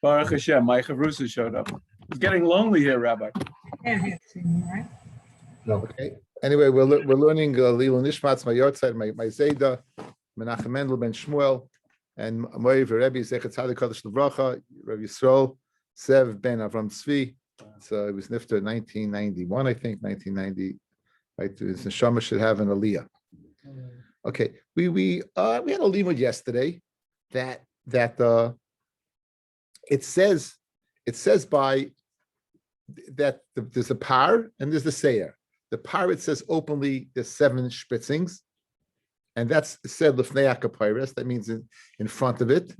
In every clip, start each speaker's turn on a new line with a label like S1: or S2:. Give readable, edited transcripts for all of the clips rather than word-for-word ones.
S1: Baruch Hashem, my chavrusa showed up. It's getting lonely here, Rabbi.
S2: Okay. Anyway, we're learning Lilu Nishmatz, my Yortzeit, my Zayda, Menachem Mendel ben Shmuel, and Moiv Rabbi Zechat Tzadik Kodesh Levracha, Rabbi Yisrael Sev ben Avram Tzvi. So it was nifter 1991, I think, 1990. Right, the Neshama should have an Aliyah. Okay, we had a limud yesterday that it says by that there's a par and there's the sayer. The par, it says openly there's 7 spritzings, and that's said lefnei akapiris. That means in front of it,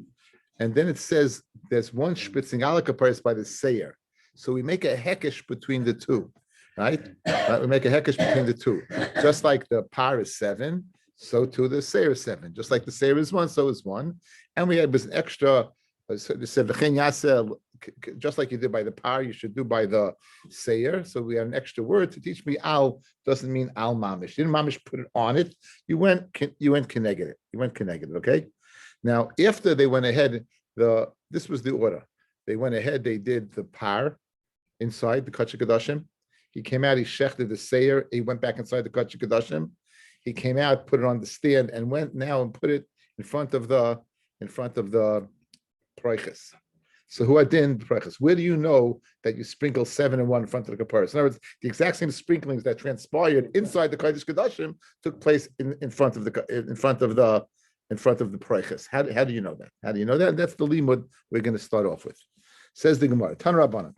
S2: and then it says there's 1 spritzing ala kapiris by the sayer. So we make a hekesh between the two, right? We make a hekesh between the two. Just like the par is 7, so too the sayer is 7. Just like the sayer is 1, so is 1. And we had an extra. So they said just like you did by the par, you should do by the sayer. So we have an extra word to teach me al doesn't mean al mamish. You didn't mamish put it on it. You went connected it. You went connected. Okay. Now after they went ahead, this was the order. They went ahead. They did the par inside the Kachik Kadashim. He came out. He shechted the sayer. He went back inside the Kachik Kadashim. He came out, put it on the stand, and went now and put it in front of the Proiches. So who adin Proiches? Where do you know that you sprinkle 7 and 1 in front of the Kaparis? In other words, the exact same sprinklings that transpired inside the Kodesh Kodashim took place in front of the Proiches. How do you know that? How do you know that? That's the limud we're going to start off with. Says the Gemara. Tan Rabbanan.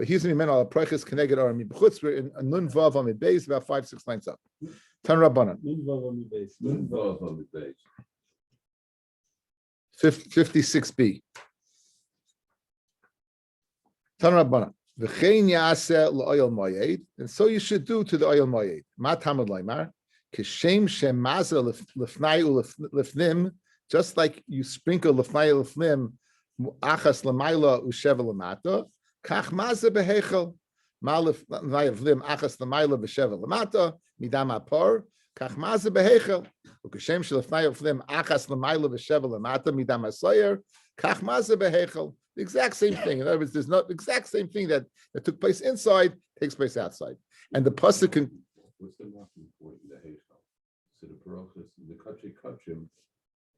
S2: Here's me men al Proiches connected are mi b'chutz. We're in Nun Vav on the base about 5-6 lines up. Tan Rabbanan.
S3: Nun Vav on the base. Nun Vav on the base.
S2: 56b. Tanrabana. V'chein yaseh l'oil moyed, and so you should do to the oil moyed. Ma tamad laimar, kishem shem mazel lefnai ulefnim, just like you sprinkle lefnai ulefnim achas lamayla usheva lamata, kach mazel behechel ma lefnai ulefnim achas lamayla b'sheva lamata midam apor. Kach maze behechel, ukashem shelafnai ulefnim achas lamayla v'sheva lamata midam asayer. Kach maze behechel, the exact same thing. In other words, there's not the exact same thing that took place inside takes place outside, and the pasuk can.
S3: What's the most important? The hechel. So the parochas, the kachim,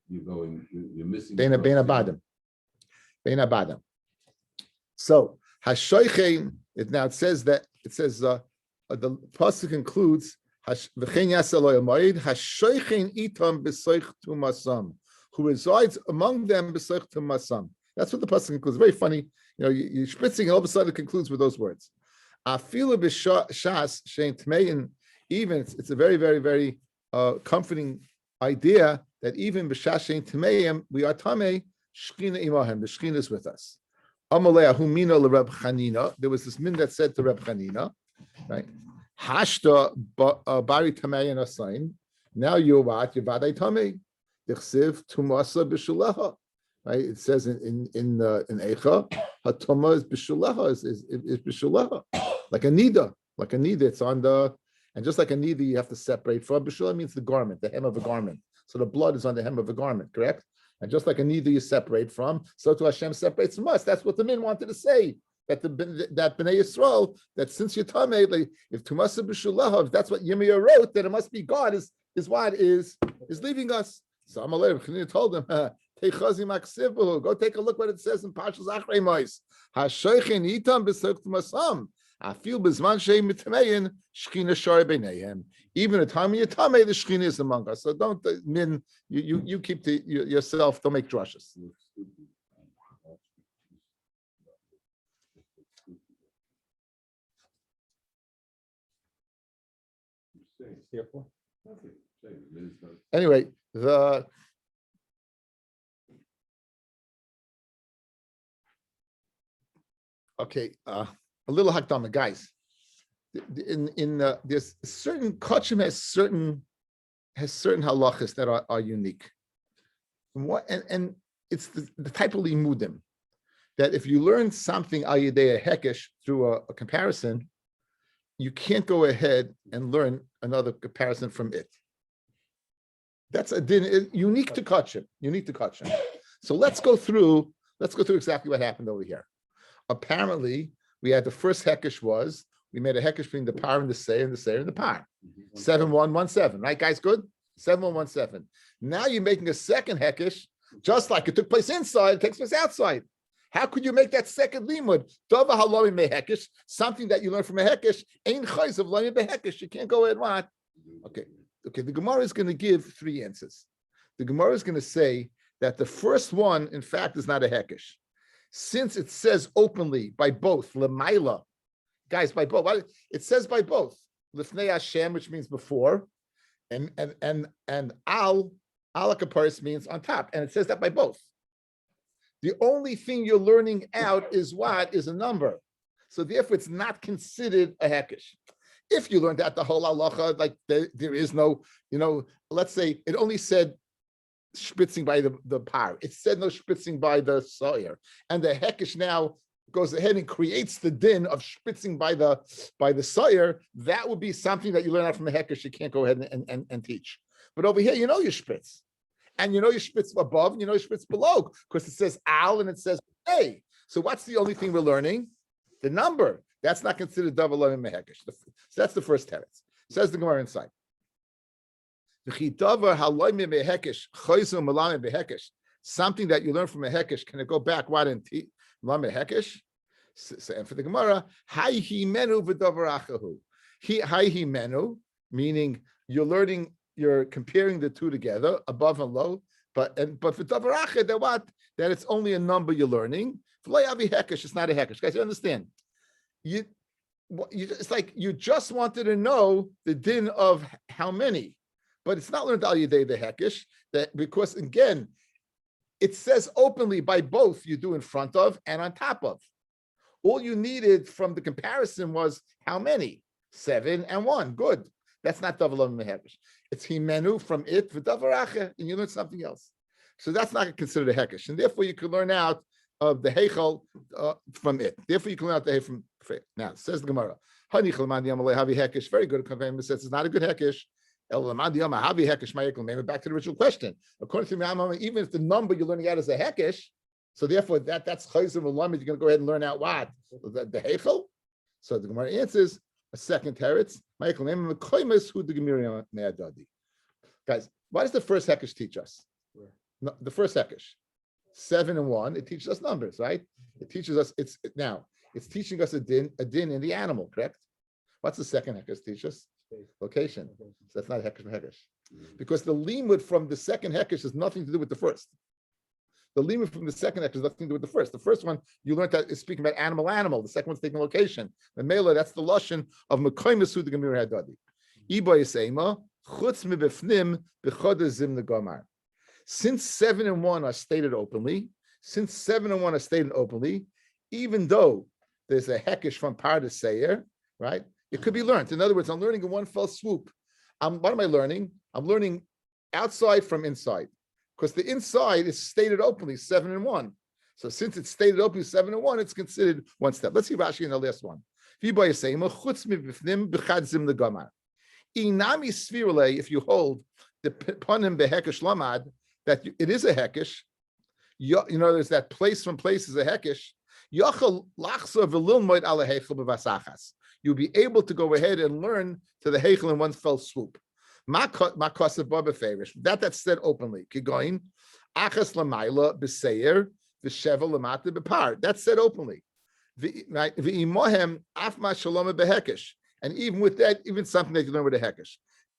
S3: you're missing.
S2: Bein abadim. So hashoichein. Now it says the pasuk concludes. Who resides among them besoich tumasam. That's what the pasuk concludes. Very funny. You're spritzing, and all of a sudden it concludes with those words. Even it's a very, very, very comforting idea that even b'shas shein tmeim we are tamei shchina imahem. The shchina is with us. Amalei mina l'Reb Chanina. There was this min that said to Reb Chanina, right? Hashta bari tamei and asain. Now you're what? You're vadai tamei. Dichsiv tumasa b'shuleha. Right? It says in Eicha, hatoma is b'shuleha is b'shuleha. Like a nida. It's on the, and just like a nida, you have to separate from. B'shuleha means the garment, the hem of a garment. So the blood is on the hem of a garment, correct? And just like a nida you separate from, so to Hashem separates from us. That's what the min wanted to say. That Bnei Yisrael, that since you're tamei, like, if tumasa b'shuleha, if that's what Yirmiyah wrote, then it must be God is leaving us. So Amalei told him, go take a look what it says in Parshas Achrei Mos. Hashoichin itam b'soich tumasam. Afil b'zman sheim mitamein shchina shari b'neihem. Even at time you're tamei, the shchina is among us. So don't you keep to yourself. Don't make drushes. Anyway, a little hakdama, guys. There's certain kachim has certain halachas that are unique. And it's the type of limudim that if you learn something al yedei hekesh through a comparison, you can't go ahead and learn another comparison from it. That's a din unique to kachim. So let's go through let's go through exactly what happened over here. Apparently, we had the first hekesh was we made a hekesh between the par and the seir and the seir and the par. 7117, right, guys? Good. 7117. Now you're making a second hekesh, just like it took place inside, it takes place outside. How could you make that second limud? Dava halami mehekesh, something that you learn from a hekesh, ain't chayz of lami behekesh. You can't go ahead what? Okay. The Gemara is going to give three answers. The Gemara is going to say that the first one, in fact, is not a hekesh. Since it says openly by both, lemaila, guys, by both. It says by both. Lifnei Hashem, which means before, and al kaparis means on top, and it says that by both. The only thing you're learning out is what is a number, so therefore it's not considered a hekesh. If you learned out the whole halacha, like there is no, let's say it only said spritzing by the par. It said no spritzing by the sawyer, and the hekesh now goes ahead and creates the din of spritzing by the sawyer. That would be something that you learn out from the hekesh. You can't go ahead and teach. But over here, you spritz, and you spritz above, and you spritz below, because it says al and it says hey. So what's the only thing we're learning? The number. That's not considered double lemon mehekesh. So that's the first teretz. Says the Gemara inside. Something that you learn from a hekesh, can it go back? What in lamed hekesh? And for the Gemara, hi menu v'davar achahu. Hi menu, meaning you're comparing the two together, above and low. But for davar achad, that what? That it's only a number you're learning. It's not a hekesh. Guys, you understand? It's like you just wanted to know the din of how many, but it's not learned al yedei the hekesh, that because again, it says openly by both you do in front of and on top of. All you needed from the comparison was how many? 7 and 1. Good. That's not double lemon hekesh. It's himenu from it for davarache, and you learn something else. So that's not considered a hekesh, and therefore you can learn out of the heichal from it. Therefore, you can learn out the heichal from it. Now, says the Gemara, very good. It says it's not a good hekesh. Back to the original question. According to me, even if the number you're learning out is a hekesh, so therefore that's chayzer v'lamed, you're going to go ahead and learn out what? The heichal? So the Gemara answers a second teretz. Guys, what does the first hekesh teach us? No, the first hekesh. 7 and 1, it teaches us numbers, right? It teaches us, it's teaching us a din in the animal, correct? What's the second hekesh teach us? Location. So that's not hekesh. Because the limud from the second hekesh has nothing to do with the first. The limud from the second hekesh has nothing to do with the first. The first one, you learned that is speaking about animal. The second one's taking location. The mela, that's the lashon of Mekoy Mesud Gemir Hadadi. Iba Yisema, Chutz Mibefnim, B'chodah Zim Negamar. Since 7 and 1 are stated openly, even though there's a hekesh from par to seir, right? It could be learned. In other words, I'm learning in one fell swoop. What am I learning? I'm learning outside from inside, because the inside is stated openly 7 and 1. So since it's stated openly 7 and 1, it's considered one step. Let's see Rashi in the last one. If you hold the panim behekesh lamad, that it is a hekesh, there's that place from place is a hekesh. You'll be able to go ahead and learn to the heichel in one fell swoop. That's said openly. Kigoin, achas lamayla b'seir v'sheva lamata b'par. That's said openly. V'imohem afma shalom behekesh. And even with that, even something that you learn with a hekesh.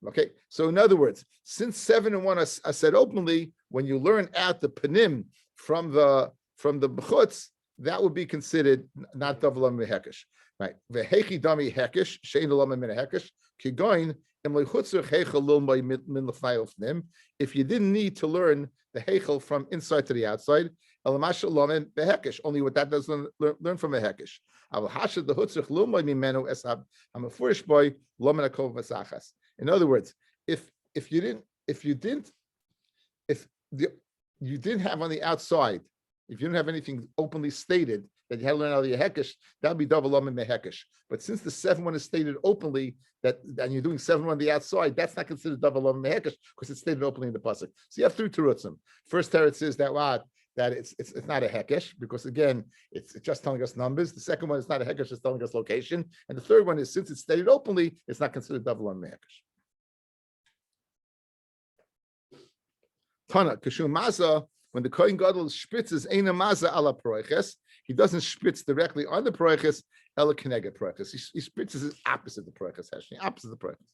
S2: Okay, so in other words, since 7 and 1 are said openly, when you learn out the panim from the b'chutz, that would be considered not davlam hekesh, right? Vehechi dami hekesh shein lam min hekesh kigoin imlechutzer heichel lilmay min lefnai ufnim. If you didn't need to learn the heichel from inside to the outside, elamash lamen behekesh. Only what that doesn't learn from a hekesh. Aval hashad the hutzich lilmay mimenu esab hamafurish boy lamen akol vasachas. In other words, if you didn't have on the outside, if you didn't have anything openly stated that you had to learn out of your hekesh, that would be double lam and hekesh. But since the 7-1 is stated openly, and you're doing 7-1 on the outside, that's not considered double lam and hekesh because it's stated openly in the pasuk. So you have 3 terutzim. First teretz is that what that it's not a hekesh, because again, it's just telling us numbers. The second one is not a hekesh, it's telling us location. And the third one is, since it's stated openly, it's not considered double on the hekesh. Tana, Kashum Maza, when the Kohen Gadol spritzes Eina Maza ala Proiches, he doesn't spritz directly on the Proiches, Ela Keneged Proiches. He spritzes it opposite the Proiches, actually, opposite the Proiches.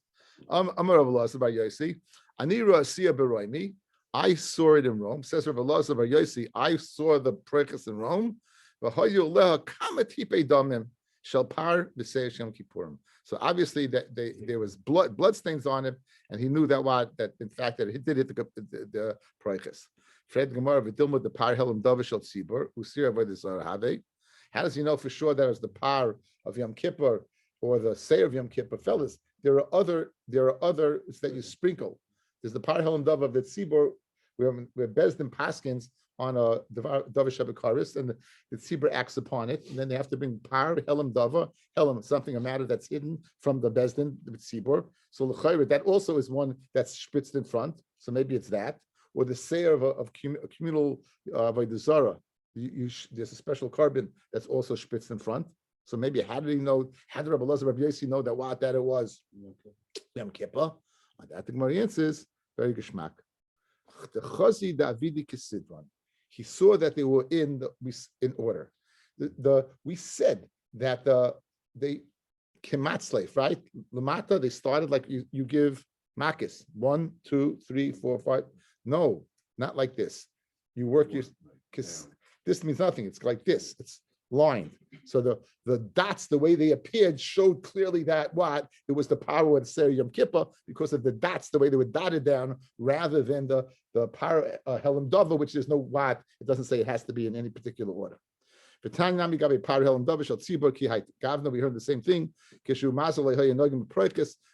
S2: Amar Rav Elazar bar Yosi, Anira Asiya Beroimi, I saw it in Rome. Says Rav Elazar bar Yosi, I saw the Proiches in Rome. V'hoyu leha kama tipei damim shel par b'sei Shem Kippurim. So obviously that there was blood stains on it, and he knew that in fact that it did hit the Proiches. Fred Gemara v'dilma the par helam davar shel tzibur usir avodas zara have. How does he know for sure that it was the par of Yom Kippur or the say of Yom Kippur? Fellas, there are others that you sprinkle. There's the par helam davar of the tzibur where Bezdin Paskins on a davar shabakaris, and the tzibur acts upon it, and then they have to bring par helam davar helam, something, a matter that's hidden from the Bezdin the tzibur. So l'chayre, that also is one that's spritzed in front. So maybe it's that, or the seir of communal avodah. There's a special carbon that's also spritzed in front. So maybe how did he know? How did Rabbi Elazar Rabbi Yosi know that it was Yom Kippur? That the Gemara answers very geschmack. The chazi the avidi kisidron. He saw that they were in order. We said that they kematzleif, right? Lamata, they started like you give makis 1, 2, 3, 4, 5. No, not like this. You work your because this means nothing. It's like this. It's lined. So the dots, the way they appeared, showed clearly that it was the power of the Yom Kippur, because of the dots, the way they were dotted down, rather than the power helam dava, which there's no what. It doesn't say it has to be in any particular order. We heard the same thing.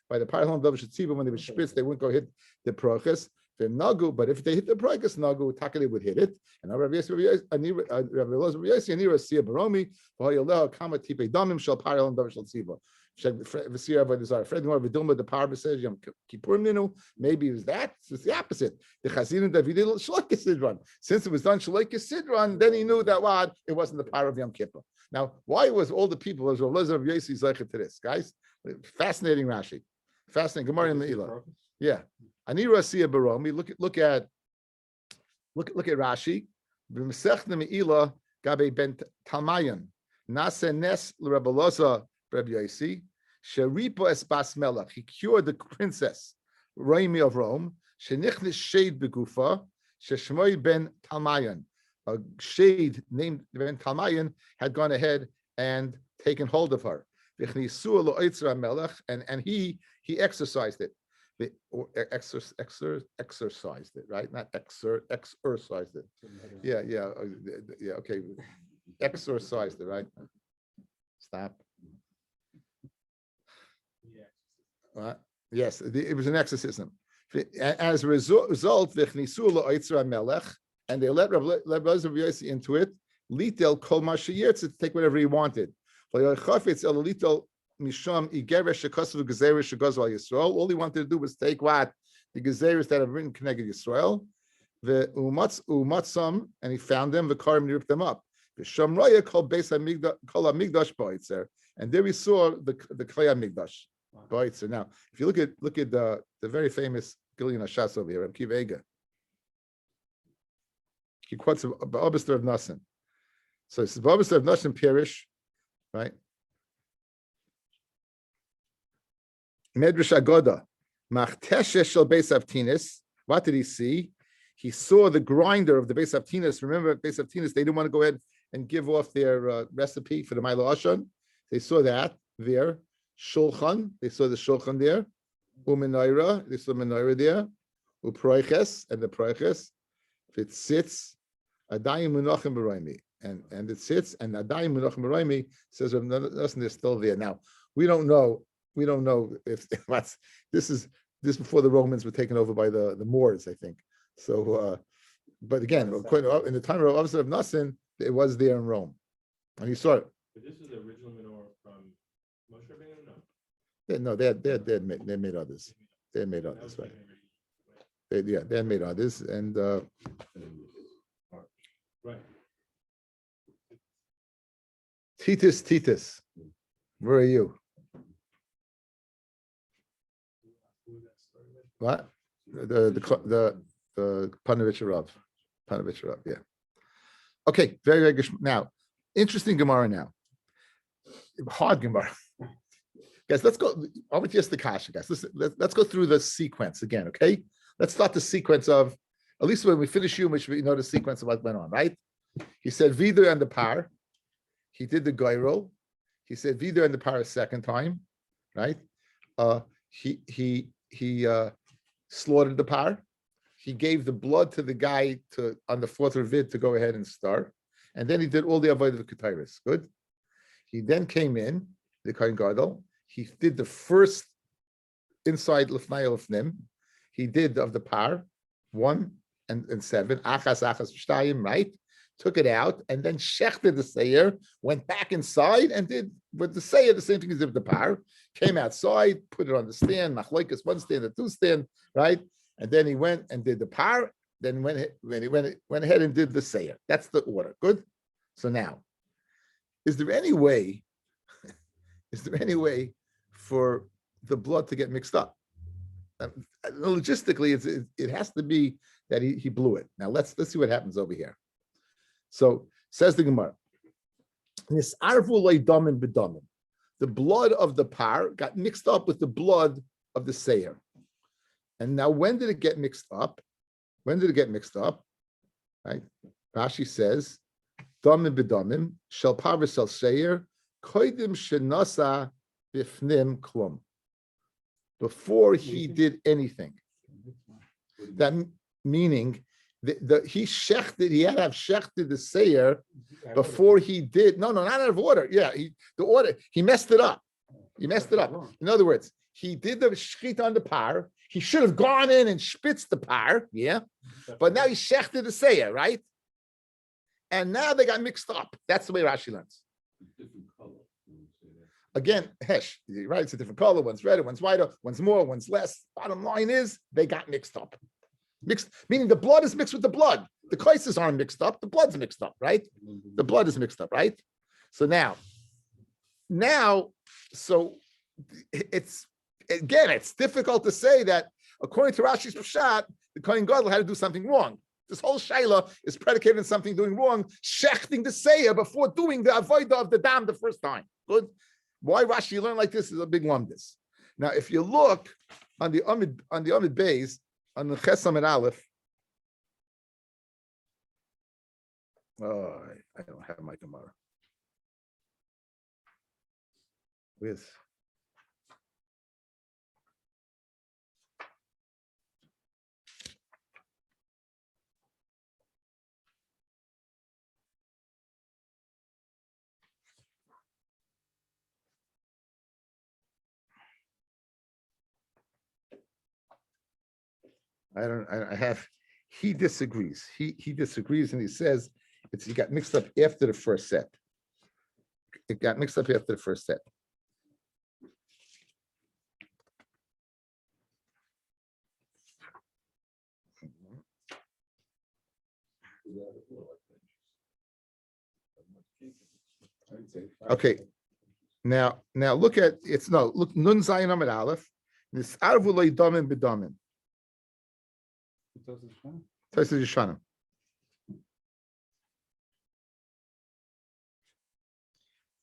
S2: By the power helam dava when they were spritz, they wouldn't go hit the proches. Nagu, but if they hit the proches nagu, Takali would hit it. And Rabbi Elazar Yosi Anira Sia Baromi, V'hoyaleha Kama Tipe Damim Shal Par Helam Davar Shal Tziva. V'sir Avodah Zara. Fred Gemara V'dilma the Par B'Sej Yom Kippurim Ninu. Maybe it was that. It's the opposite. The Chazin David Shalek Sidron. Since it was done Shalek Sidron, then he knew that it wasn't the power of Yom Kippur. Now, why was all the people as Rabbi Elazar Yosi Zeicher to this, guys? Fascinating Rashi. Fascinating Gemara in the Ila. Yeah. Anira Sia Baromi. Look at Rashi. B'Mesechta Meila Gabe Ben Talmayan. Nase Nes l'Rebbe Elazar Rabbi Yosi. Sheripo es Bas Melech. He cured the princess Raimi of Rome. Shenichnis Shade Begufa. Sheshmoi Ben Talmayan. A shade named Ben Talmayan had gone ahead and taken hold of her. V'chnisu lo Eitzra Melech, and he exercised it. Exercised it, right? Not exercised it. Yeah. Okay, exercised it, right? Stop. Yes, it was an exorcism. As a result, and they let Rabbi Elazar Yosi into it. Litel kol mashiyirtz to take whatever he wanted. Misham Igeresh Shekasav Gezeres Shegazal Yisrael. All he wanted to do was take what the Gezeres that have written connected Yisrael, the Umatzam, and he found them. The Karim ripped them up. The Shamraya called Beis Hamikdash Kol Hamikdash Ba'itzer, and there we saw the Klei Hamikdash Ba'itzer. Now, if you look at the very famous Gillian Ashas over here, Rabbi Vega, he quotes Ba'abister of Nasan. So it's Ba'abister of Nasan Pirish, right? Medrash Agoda, Machteshe shel Beis Avtinis. What did he see? He saw the grinder of the Beis Avtinis. Remember, Beis Avtinis, they didn't want to go ahead and give off their recipe for the Milo Ashon. They saw that there. Shulchan, they saw the Shulchan there. Umenaira, they saw Menaira there. Uproiches, and the Proiches. It sits, Adayim Munachim B'Roimi. And it sits, and Adayim Munachim B'Roimi says, they're still there. Now, we don't know if this is before the Romans were taken over by the Moors, I think. So, but again, in the time of Officer of Nassin, it was there in Rome, and he saw it.
S4: But this is the original menorah from Moshe Rabbeinu, no?
S2: They made others. They made others, right? They had made others, and
S4: Right.
S2: Titus. Where are you? What? The Panovich Rav, yeah. Okay, very, very good. Now, interesting Gemara now. Hard Gemara. Guys, let's go over to just the kasha, guys. Let's go through the sequence again, okay? Let's start the sequence of, at least when we finish you, we know the sequence of what went on, right? He said Vidur and the par. He did the gyro. He said Vidur and the par a second time, right? He slaughtered the par. He gave the blood to the guy on the fourth revid to go ahead and start. And then he did all the avodah of ketairis. Good. He then came in, the Kohen Gadol. He did the first inside lefnai lefnim. He did of the par 1 and 7. Achas shtayim, right? Took it out and then shechted the seir, went back inside and did with the seir the same thing as with the par. Came outside, put it on the stand, machlokes 1 stand and 2 stand, right? And then he went and did the par. Then went ahead and did the seir. That's the order. Good. So now, is there any way for the blood to get mixed up? Logistically, it has to be that he blew it. Now let's see what happens over here. So says the Gemara, the blood of the par got mixed up with the blood of the seir. And now when did it get mixed up? Right? Rashi says, Damim b'damim, shel par v'shel seir, koidim shenasa bifnim klum. Before he did anything. That meaning he had to have shechted the seir before he did. No, not out of order. Yeah, he messed it up. In other words, he did the shechita on the par. He should have gone in and spitzed the par, yeah. But now he shechted the seir, right? And now they got mixed up. That's the way Rashi learns.
S3: Different color.
S2: Again, Hesh, right? It's a different color. One's redder, one's whiter, one's more, one's less. Bottom line is they got mixed up. Mixed, meaning the blood is mixed with the blood. The kaises aren't mixed up. The blood's mixed up, right? The blood is mixed up, right? So now, so it's difficult to say that according to Rashi's Pshat, the Kohen Gadol had to do something wrong. This whole shaila is predicated on something doing wrong, shechting the seir before doing the avodah of the dam the first time. Good. Why Rashi learned like this is a big lumdus. Now, if you look on the Amid Beis, on the Chesam and Aleph, I don't have my Gemara. With I have, he disagrees. He disagrees and he says he got mixed up after the first set. It got mixed up after the first set. Okay. Now look at look Nun Zayin Amid Aleph. This Arvulay Damin B'Damin. Tosas Yeshana.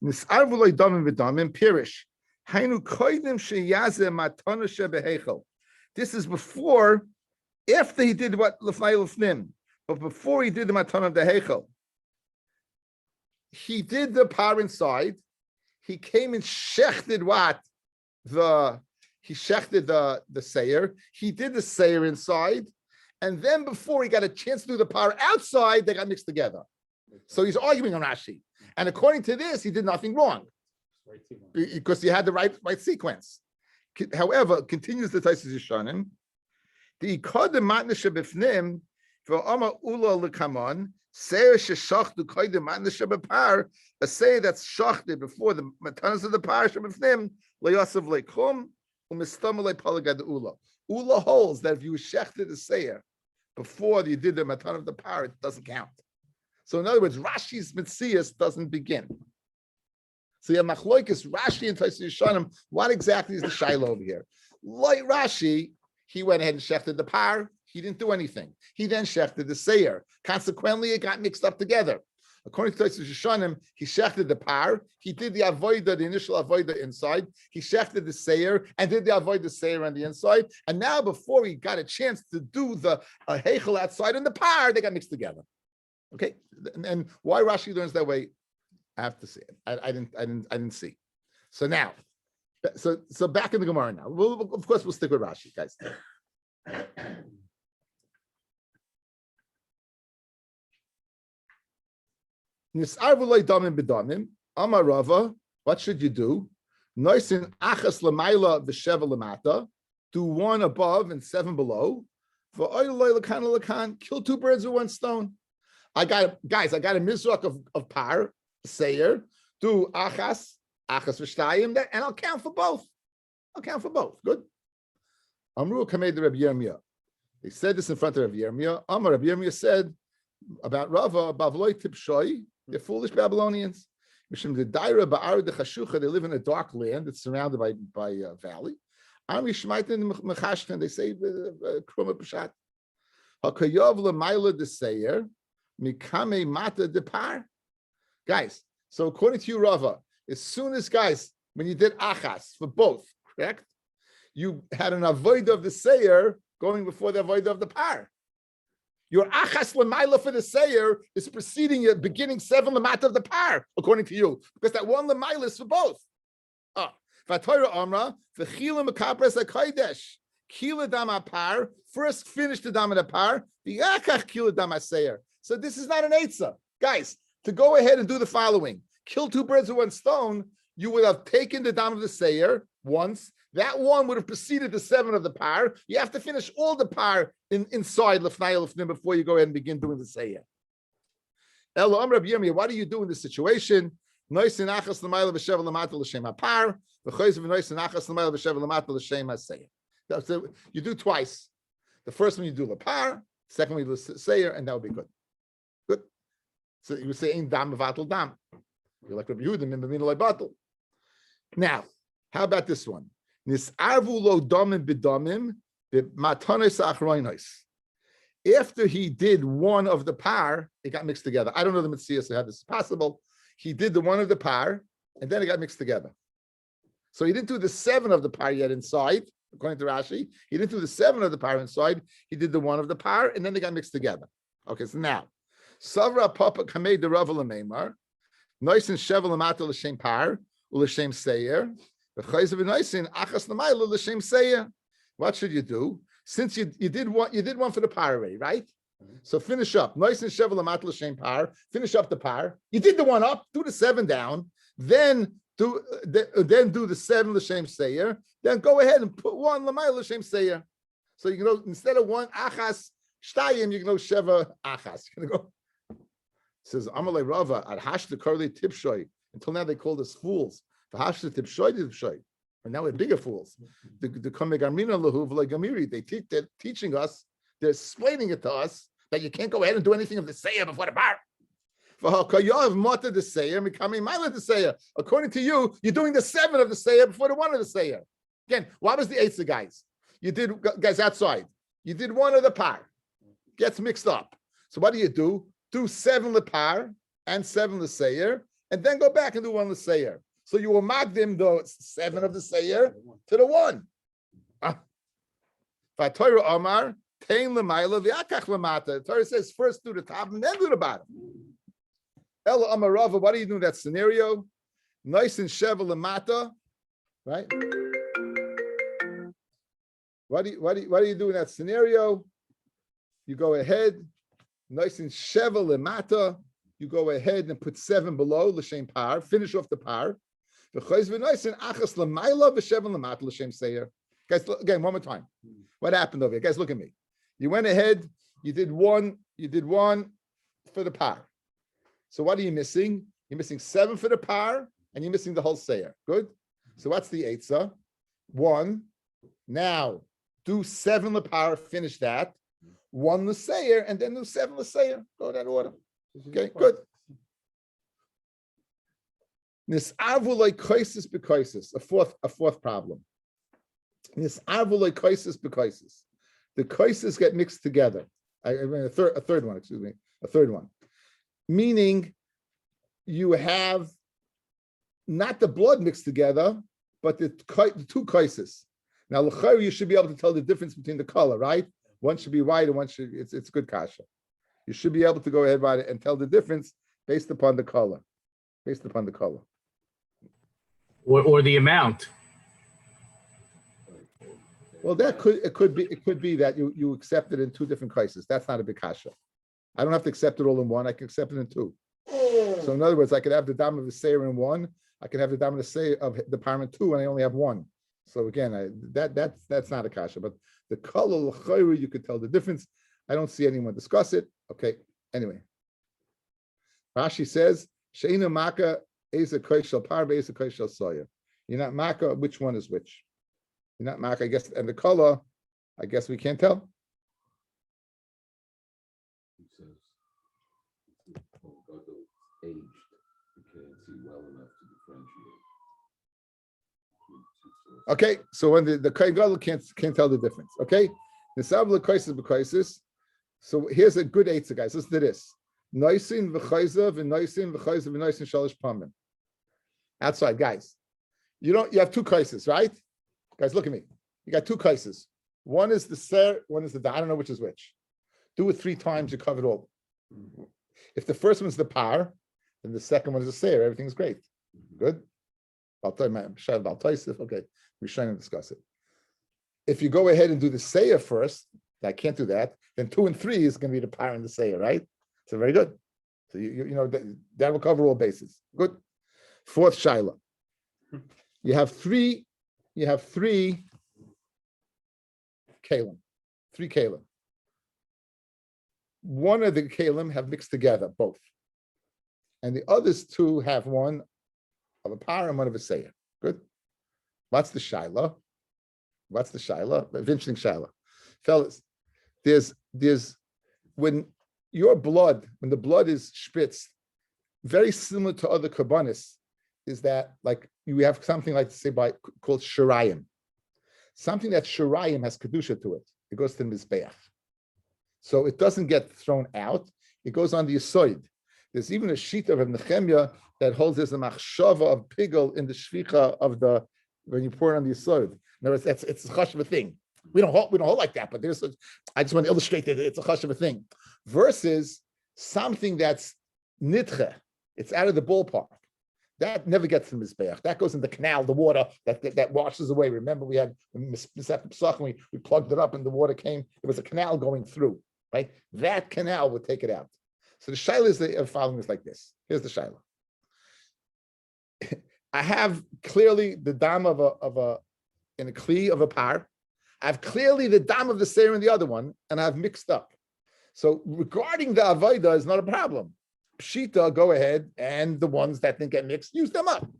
S2: Nisarvulay Damin B'Damin Pirish. Hainu Koidim Sheyaze Matana Shebehechel. This is after he did what Lefnai Lefnim, but before he did the Matana of the Hechel. He did the par inside. He came and shechted he shechted the seir. He did the seir inside. And then before he got a chance to do the par outside, they got mixed together. So he's arguing on Rashi. And according to this, he did nothing wrong. Because he had the right sequence. However, continues the Tosas Yeshanim, the Ikodem Matnesha B'Fnim, V'Ama Ula L'Kamon, Seir Sheshachtu Koidem Matnesha B'Par, a seir that's shachted before the matanas of the par Sheb'Fnim, Le'Yosav Le'Kum, U'Mistam Le'Palagad Ula. Ula holds that if you shechted the seir before you did the matan of the par, it doesn't count. So in other words, Rashi's Mitzias doesn't begin. So you have Machloikis, Rashi and Tosfos Yishanim. What exactly is the Shiloh over here? Like Rashi, he went ahead and shechted the par. He didn't do anything. He then shechted the Seir. Consequently, it got mixed up together. According to Tosfos Yishanim, he shechted the par. He did the avoida, the initial avoida inside. He shechted the Seir and did the avoida Seir on the inside. And now, before he got a chance to do the heichel outside and the par, they got mixed together. Okay, and why Rashi learns that way, I have to see it. I didn't see. So now, so back in the Gemara now. Of course, we'll stick with Rashi, guys. Nisarvulay damim b'damim. Amar Rava, what should you do? Noisin achas l'mayla v'sheva l'mata. Do one above and seven below. V'oylay l'kan l'kan. Kill two birds with one stone. I got a mizrach of par, seir, do achas v'shtayim, and I'll count for both. Good. Amru kamed Rabbi Yirmiyah. They said this in front of Rabbi Yirmiyah. Rabbi Yirmiyah said about Rava, Bavloi tipshoi, they're foolish Babylonians. Mishum the daira ba'ar de chashucha, they live in a dark land that's surrounded by a valley. Ami shmaitin mechashchen, they say kruma pshat. Hakayov l'mayla de seir. Mikame mata depar. Guys, so according to you, Rava, as soon as when you did achas for both, correct? You had an avoid of the seir going before the avoid of the par. Your achas lemaila for the seir is preceding your beginning seven lemata of the par, according to you, because that one lemaila is for both. V'Torah amra v'chila mekapres hakodesh. Kila dama par, first finish the dama the par, v'yakach kila dama seir. So this is not an eitzah. Guys, to go ahead and do the following, kill two birds with one stone, you would have taken the dam of the seir once. That one would have preceded the seven of the par. You have to finish all the par inside lefnai lefnim before you go ahead and begin doing the seir. Elo Amar Rabbi Yirmiyah, what do you do in this situation? Noisin achas l'mayla v'sheva l'mata l'shem hapar, v'choyz v'noisin achas l'mayla v'sheva l'mata l'shem haseir. So you do twice. The first one you do the par, second one you do the seir, and that would be good. Good. So you would say in dam vatal dam. You're like Rabbi Yehuda min b'min batal. Now, how about this one? Nisarvu lo damim b'damim b'matanos achroinos. After he did one of the par, it got mixed together. I don't know the Metzias how this is possible. He did the one of the par, and then it got mixed together. So he didn't do the seven of the par yet inside, according to Rashi. He didn't do the seven of the par inside. He did the one of the par, and then they got mixed together. Okay, so now, Savra Papa Kamei de Rava Lameimar, Noisin Sheva Lamata L'Shem Par, L'Shem Seir, V'chayz V'Noisin Achas Lamayla L'Shem Seir. What should you do? Since you did one for the par already, right? So finish up. Noisin Sheva Lamata L'Shem Par, finish up the par. You did the one up, do the seven down, then do the seven L'Shem Seir, then go ahead and put one Lamayla L'Shem Seir. So you can go, instead of one Achas Shtayim, you can go Sheva Achas. You're gonna go. It says Amalei Rava at Hashta Karli Tipshoy. Until now they called us fools. The Hashta Tipshoy, and now we're bigger fools. The Kamegamina Lahu V'Legamiri. They're teaching us. They're explaining it to us that you can't go ahead and do anything of the Seir before the bar. According to you, you're doing the seven of the Seir before the one of the Seir. Again, what was the eighth of guys? You did guys outside. You did one of the par. Gets mixed up. So what do? Do seven lepar and seven leseir, and then go back and do one leseir. So you will mark them the seven of the seir to the one. Torah Omar tein lemayla v'akach lemata. Torah says first do the top and then do the bottom. Ela Amar Rava, what do you do in that scenario? Nice and sheva lemata, right? What do you do in that scenario? You go ahead. Nice and sheva lemata. You go ahead and put seven below l'shem par. Finish off the par. V'choyz v'nice and achas lemayla v'sheva lemata l'shem seir. Guys, again, one more time. What happened over here? Guys, look at me. You went ahead. You did one for the par. So what are you missing? You're missing seven for the par, and you're missing the whole seir. Good. So what's the eitzah? One. Now do seven lepar. Finish that. One l'seir, and then do seven l'seir. Go in that order. Okay, good. Nis'avulay kaisis bekaisis. A fourth problem. Nis'avulay kaisis bekaisis. The kaisis get mixed together. I mean a third one. Excuse me, a third one. Meaning, you have not the blood mixed together, but the two kaisis. Now, l'chayr, you should be able to tell the difference between the color, right? One should be white and one should. It's good kasha. You should be able to go ahead about it and tell the difference based upon the color. Based upon the color.
S5: Or the amount.
S2: Well, it could be that you accept it in two different cases. That's not a big kasha. I don't have to accept it all in one. I can accept it in two. So in other words, I could have the dam of the seir in one. I could have the dam of the seir of the parm in two, and I only have one. So again, that's not a kasha. But the color l'chayru, you could tell the difference. I don't see anyone discuss it. Okay. Anyway, Rashi says she'ina maka eza koishel parbe eza koishel soya. You're not maka. Which one is which? You're not maka. I guess, and the color, I guess we can't tell.
S3: He says, although it's aged, you can't see well enough to differentiate.
S2: Okay, so when the kohen gadol can't tell the difference. Okay, the sabla kaisis b'kaisis. So here's a good eitzah, guys. Listen to this. Noisin v'chayzav and noisin v'chayzav and noisin shalish pamim. Outside, guys. You have two kaisis, right? Guys, look at me. You got two kaisis. One is the ser, one is the da. I don't know which is which. Do it 3 times, you cover it all. If the first one's the par, then the second one is the ser. Everything's great. Good. Okay, we shouldn't discuss it. If you go ahead and do the seir first, I can't do that. Then 2 and 3 is going to be the par and the seir, right? So very good. So you know that will cover all bases. Good. Fourth shaila. You have three kalim. 3 kalim. One of the kalim have mixed together, both. And the others 2 have one of a par and one of a seir. Good. What's the shaila? Interesting shaila. Fellas, there's when the blood is spritzed, very similar to other karbanis, is that like you have something like called shirayim. Something that shirayim has kedusha to it. It goes to the mizbeach. So it doesn't get thrown out. It goes on the yisoid. There's even a sheet of Nehemiah that holds there's a machshava of pigel in the shvicha of when you pour it on the yisoid. In other words, it's a chash of a thing. We don't hold like that, but I just want to illustrate that it's a chash of a thing. Versus something that's nitche, it's out of the ballpark. That never gets to the mizbeach. That goes in the canal, the water that washes away. Remember, we had Pesach, and we plugged it up, and the water came. There was a canal going through, right? That canal would take it out. So the shaila is following is like this. Here's the shaila. I have clearly the dam of a in a kli of a par. I have clearly the dam of the seir in the other one, and I've mixed up. So regarding the avodah is not a problem. Pshita, go ahead, and the ones that didn't get mixed, use them up.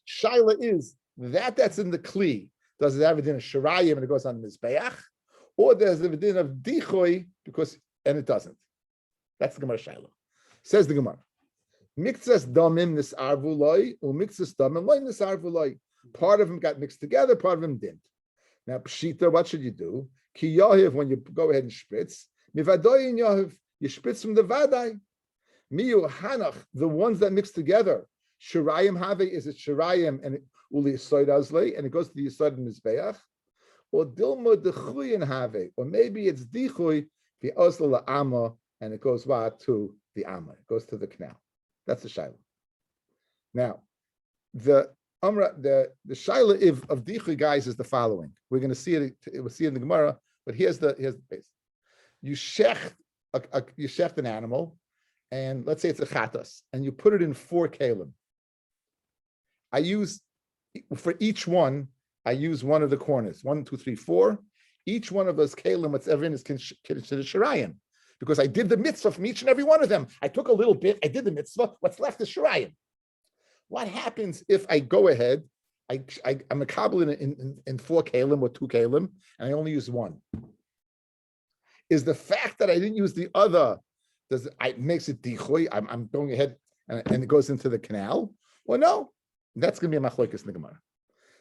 S2: Shaila is that's in the kli. Does it have a din of shirayim and it goes on the mizbeach, or there's a din of dichoy and it doesn't? That's the Gemara shaila. Says the Gemara, mixas damim nisarvu loy, or mixas damim loy nisarvu loy. Part of them got mixed together, part of them didn't. Now pshita, what should you do? Ki yahiv, when you go ahead and spritz, mivadoy in yahiv, you spritz from the vaday. Miyu hanach, the ones that mix together. Shirayim have, is it shirayim and uli yisoid azlei, and it goes to the yisoid and mizbeach, or dilma dechuyin have, or maybe it's dichuy the osla amma, and it goes to the amma. It goes to the canal. That's the shaila. Now, the shaila of dichuy, guys, is the following. We're going to see it. We'll see it in the Gemara, but here's the base. You shecht an animal. And let's say it's a chatas, and you put it in 4 kalim. I use, for each one, I use one of the corners, 1, 2, 3, 4. Each one of those kalim, whatever in is considered shirayim, because I did the mitzvah from each and every one of them. I took a little bit, I did the mitzvah, what's left is shirayim. What happens if I go ahead, I'm a kabbalah in 4 kalim or 2 kalim, and I only use 1? Is the fact that I didn't use the other Does it makes it dichui? I'm going ahead and it goes into the canal. Well, no, that's going to be a machlokes in the Gemara.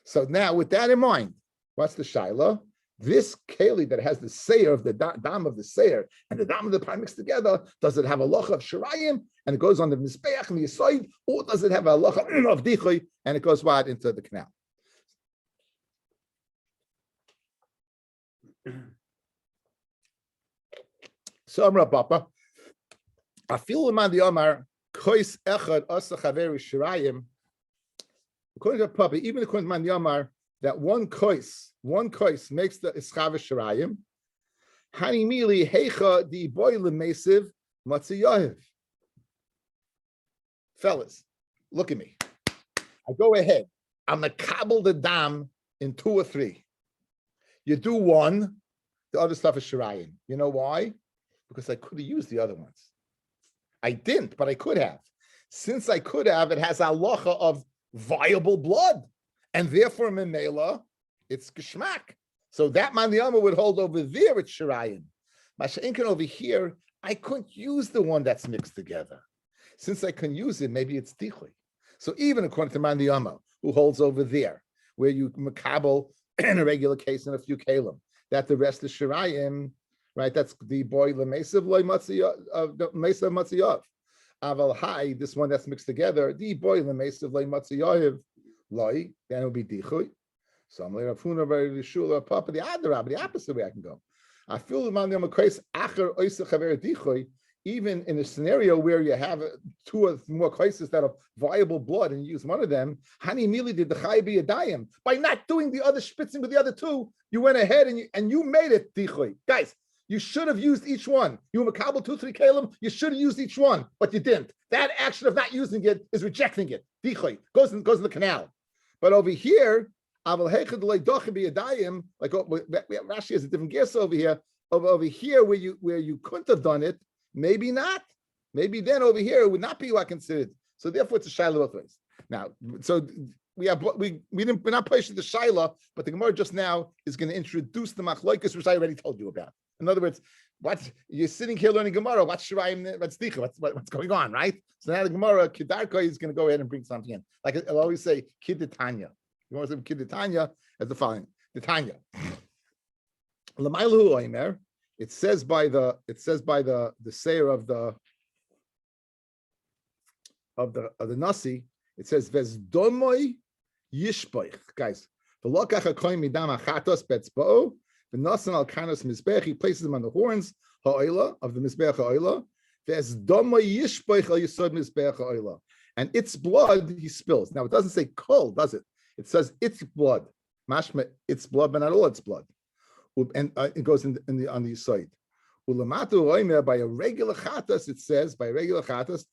S2: So now, with that in mind, what's the shaila? This keli that has the seir of the dam of the seir and the dam of the pie mixed together, does it have a loch of shirayim and it goes on the mizbeach and the yisoid, or does it have a loch of dichui and it goes wide into the canal? So Amra Papa, I feel man the Omar kois echad asa chaveri shirayim. According to Papa, even according to man the Omar, that one kois makes the ischav shirayim. Hani mili hecha di boy lemesiv matziyahiv. Fellas, look at me. I go ahead. I'm a kabel the dam in 2 or 3. You do one, the other stuff is shirayim. You know why? Because I could have used the other ones. I didn't, but I could have. Since I could have, it has a halacha of viable blood. And therefore, memela, it's geschmack. So that maniyama would hold over there, it's shirayim. Masha'inkan over here, I couldn't use the one that's mixed together. Since I can use it, maybe it's tichui. So even according to maniyama, who holds over there, where you makabel in a regular case and a few kalim, that the rest is shirayim, right? That's the boy lemesav loy matziyav. Aval hai, this one that's mixed together, the boy lemesav loy matziyav loy, then it will be dichui. So I'm like Rafuna very shula papa the adarab, the opposite way I can go. I feel the man the case acher oisach haver dichui. Even in a scenario where you have 2 or more cases that are viable blood and you use one of them, Hani Mili did the Chai be a dayim. By not doing the other spitzing with the other 2, you went ahead and you made it dichui. Guys, you should have used each one. You were makabel 2, 3 kalim, you should have used each one, but you didn't. That action of not using it is rejecting it. Dichui goes in the canal. But over here, Aval Hechad Lei Dochi be a dayim, like Rashi has a different guess over here. Over here, where you couldn't have done it, maybe not. Maybe then over here it would not be what considered. So therefore, it's a shaila both ways. Now, so we're not placing the shaila, but the Gemara just now is going to introduce the machlokes, which I already told you about. In other words, you're sitting here learning Gemara. What's shirayim? What's dicha? What's going on, right? So now the Gemara Kedarka is going to go ahead and bring something in. Like I'll always say, Kiddetanya. You want to say Kiddetanya as the following: the Tanya. L'maylu oimer. It says by the seir of the nasi. It says vezdomoy yishpoich. Guys, v'lokach hakoyim midam achatos betzbo v'nasan al kanos mizbech. He places them on the horns ha'oila of the mizbech ha'oila. Vezdomoy yishpoich al yisod mizbech ha'oila, and its blood he spills. Now it doesn't say kol, does it? It says its blood. Mashma, its blood, but not all its blood. And it goes on the side. By a regular chatas, it says by a regular chatas,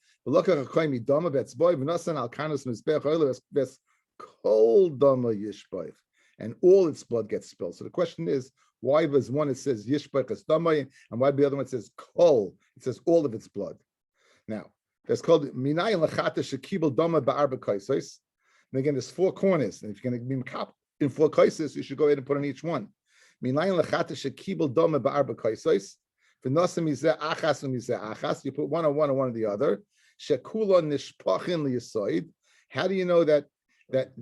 S2: and all its blood gets spilled. So the question is, why was one it says yishbach as damay, and why the other one says kol? It says all of its blood. Now that's called minay lachatas shekibel dama ba'arba kaisos. And again, there's 4 corners, and if you're going to be makap in 4 kaisos, you should go ahead and put on each one. You put one on one and one on the other. How do you know that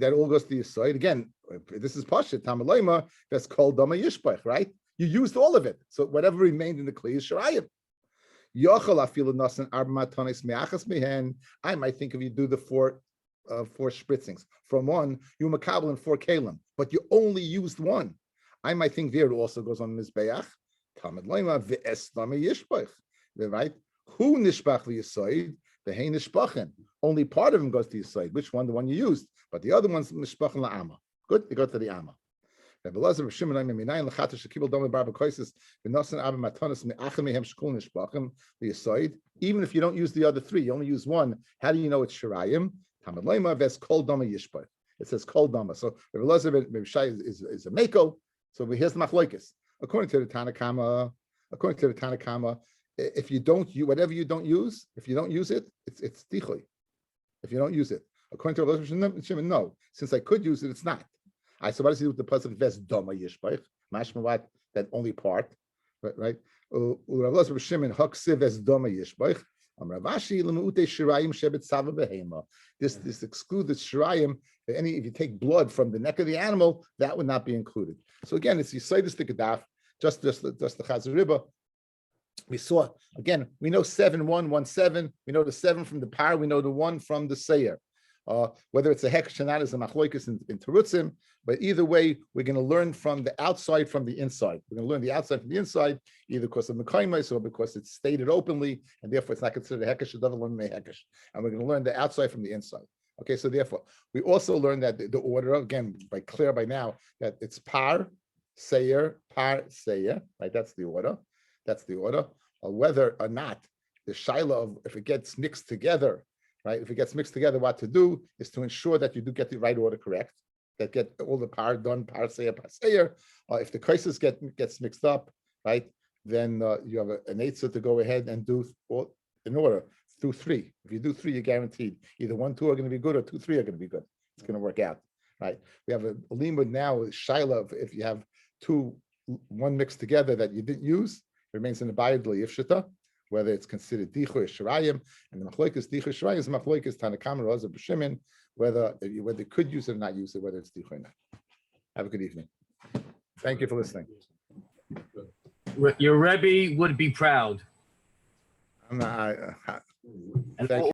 S2: all goes to the yisoid? Again, this is Pashat Tamalayma. That's called dama yishbach, right? You used all of it, so whatever remained in the kli is shirayim. I might think if you do the 4 spritzings from one, you makabel in 4 kalim, but you only used one. I might think there it also goes on mizbeach. Tamid loima ve'es dama yishbach, right? Who nishbach v'yisoid v'hei nishbachen. Only part of them goes to yisoid. Which one? The one you used, but the other one's nishbachen la'ama. Good, they go to the ama. Even if you don't use the other 3, you only use one. How do you know it's shirayim? Tamid loima ve'es kol dama yishbach. It says kol dama. So Rabbi Elazar ben Shai is a meko. So here's the machlokes. According to the Tanakama, if you don't use whatever you don't use, if you don't use it, it's tichui. If you don't use it, according to Rabbi Shimon, no. Since I could use it, it's not. So what does he do with the pasuk ves doma yishbach? Mashma what? That only part, right? Urav Shimon Haksiv as Doma Yishboich. Ravashi Lemuute Shirayim Shebet Sava Behema. This excluded Shirayim. If you take blood from the neck of the animal, that would not be included. So again, it's Yisaitis Tikadaf, just the Chazariba. We saw again. We know 7-1-1-7. We know the 7 from the par. We know the 1 from the Seir. Whether it's a hekesh or not is a machloikus in Terutzim. But either way, we're going to learn from the outside, from the inside. We're going to learn the outside from the inside, either because of Mekaymis or because it's stated openly, and therefore it's not considered a hekesh. It doesn't learn a hekesh. And we're going to learn the outside from the inside. Okay, so therefore, we also learn that the order, again, clear by now, that it's par, Seir, right? That's the order. That's the order. Whether or not the shaila of if it gets mixed together, right? If it gets mixed together, what to do is to ensure that you do get the right order correct, that get all the par done, par seir. If the crisis gets mixed up, right, then you have an eitzah to go ahead and do all in order. Do 3. If you do 3, you're guaranteed either 1, 2 are going to be good or 2, 3 are going to be good. It's going to work out, right? We have a limud now with shaila. If you have 2, 1 mixed together that you didn't use, it remains in the bayit l'yifshita, whether it's considered dichu or shirayim, and the machloikas dichu shirayim is machloikas tanakam or azar b'shimin, whether you could use it or not use it, whether it's dichu or not. Have a good evening. Thank you for listening.
S5: Your Rebbe would be proud.
S2: I'm not,
S5: And
S2: thank you.